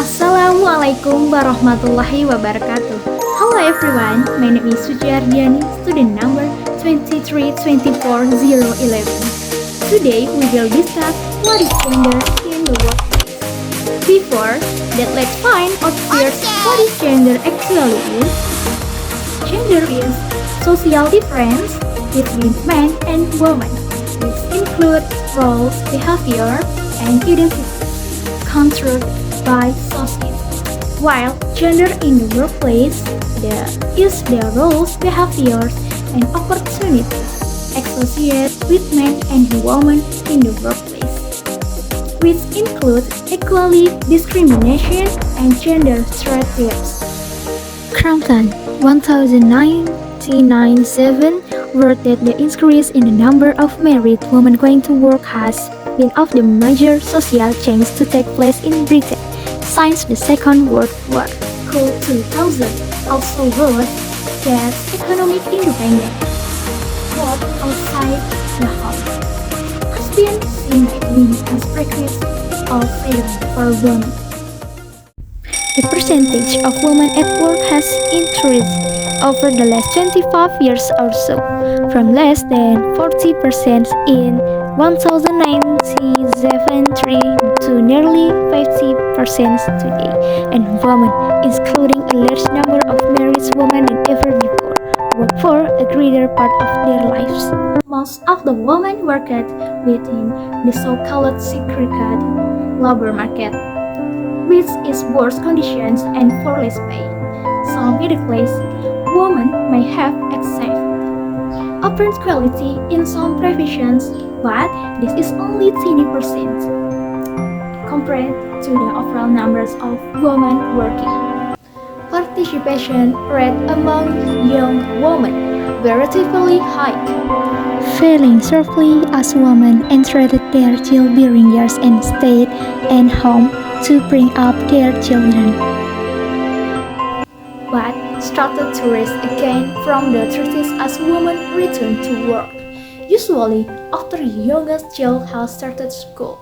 Assalamualaikum warahmatullahi wabarakatuh. Hello everyone, my name is Suci Ardiani, student number 2324011. Today we will discuss what is gender in the workplace. Before that, let's find out first what is gender actually is. Gender is social difference between men and women, which include roles, behavior, and identity controlled by society. While gender in the workplace is the roles, behaviors, and opportunities associated with men and women in the workplace, which include equality, discrimination, and gender stereotypes. Crompton 1997 wrote that the increase in the number of married women going to work has been of the major social change to take place in Britain since the Second World War. Cole 2000 also wrote that economic independence, work outside the home, has been seen as practice of freedom for women. The percentage of women at work has increased over the last 25 years or so, from less than 40% in 1973 to nearly 50% today, and women, including a large number of married women than ever before, work for a greater part of their lives. Most of the women worked within the so-called segregated labor market, which is worse conditions and for less pay. Some middle class women may have access opportunity in some professions, but this is only 20% compared to the overall numbers of women working. Participation rate among young women were relatively high, falling sharply as women entered their childbearing years and stayed at home to bring up their children, but started to rise again from the 30s as women returned to work, usually after the youngest child has started school.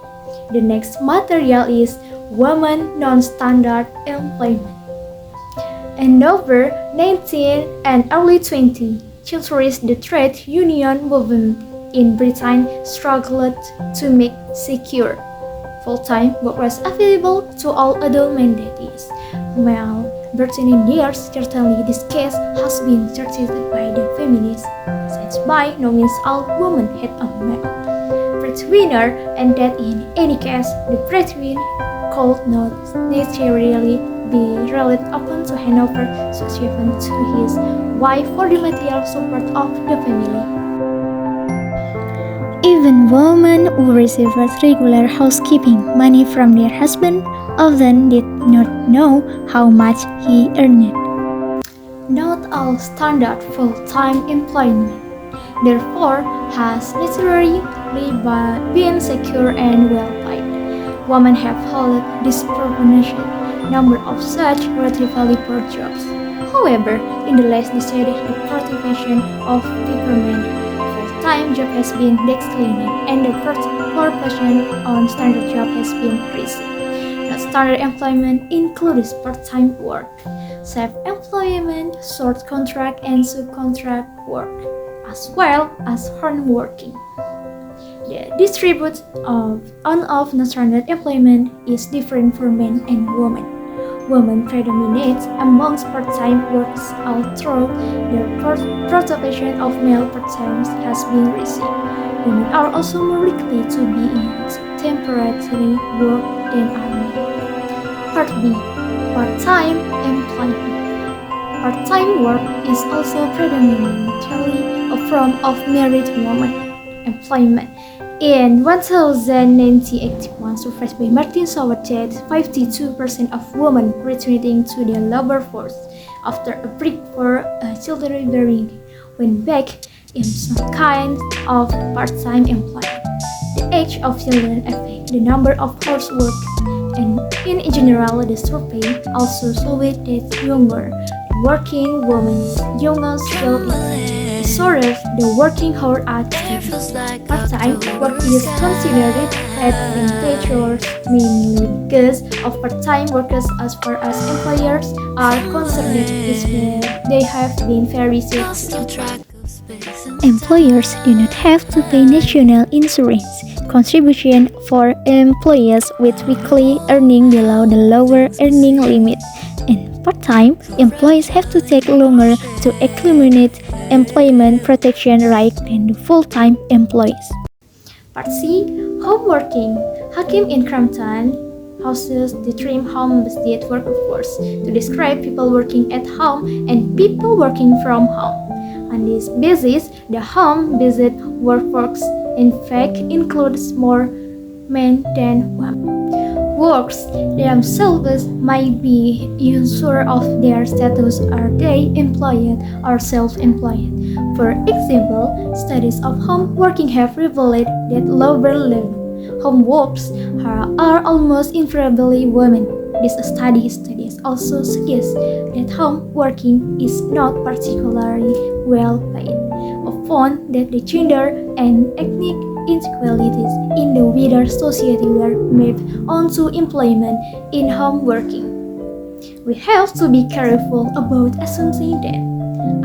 The next material is women non-standard employment. In over 19 and early 20th centuries, the trade union movement in Britain struggled to make secure full-time work was available to all adult mandates. Male birthing years, certainly this case has been treated by the feminists, since by no means all women had a male breadwinner, and that in any case, the breadwinner could not necessarily be relied upon to hand over succession to his wife for the material support of the family. Even women who received regular housekeeping money from their husband often did not know how much he earned. Not all standard full-time employment, therefore, has necessarily been secure and well paid. Women have held disproportionate number of such relatively poor jobs. However, in the last decade, the participation of government full-time job has been declining, and the proportion on standard job has been increasing. Standard employment includes part-time work, self-employment, short contract, and subcontract work, as well as home working. The distribution of non-standard employment is different for men and women. Women predominate amongst part-time workers, although the participation of male part-time has been rising. Women are also more likely to be in temporary work than are men. Part B. Part-time employment. Part-time work is also predominantly a form of married women employment. In 1981 survey by Martin showed that 52% of women returning to the labor force after a break for childbearing went back in some kind of part-time employment. The age of children affects the number of hours worked, and in general, the survey also showed that younger working women's youngest skill is disorder the working hour at part-time work is considered advantageous mainly because of part-time workers as far as employers are concerned is that they have been very successful. Employers do not have to pay national insurance contribution for employees with weekly earning below the lower earning limit. And part-time employees have to take longer to accumulate employment protection right than the full-time employees. Part C. Home working. Hakim in Crampton houses the term home-based workforce to describe people working at home and people working from home. On this basis, the home-based workforce in fact includes more men than women. Workers themselves might be unsure of their status, are they employed or self-employed. For example, studies of home working have revealed that lower level home workers are almost invariably women. This studies also suggest that home working is not particularly well paid, a found that the gender and ethnic inequalities in the wider society were mapped onto employment in home working. We have to be careful about assuming that,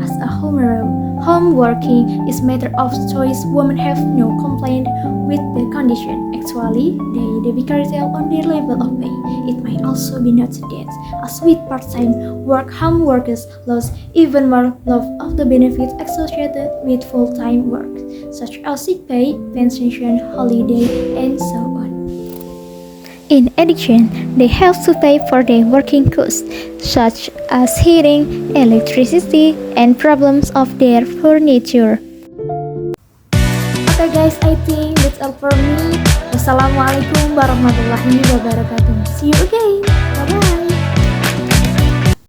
as a home working is matter of choice, women have no complaint with the condition. Actually, they be careful on their level of pay. It might also be noted that, as with part-time work, home workers lose even more of the benefits associated with full-time work, such as sick pay, pension, holiday, and so on. In addition, they have to pay for their working costs, such as heating, electricity, and problems of their furniture. Okay guys, I think that's all for me. Wassalamualaikum warahmatullahi wabarakatuh. See you again.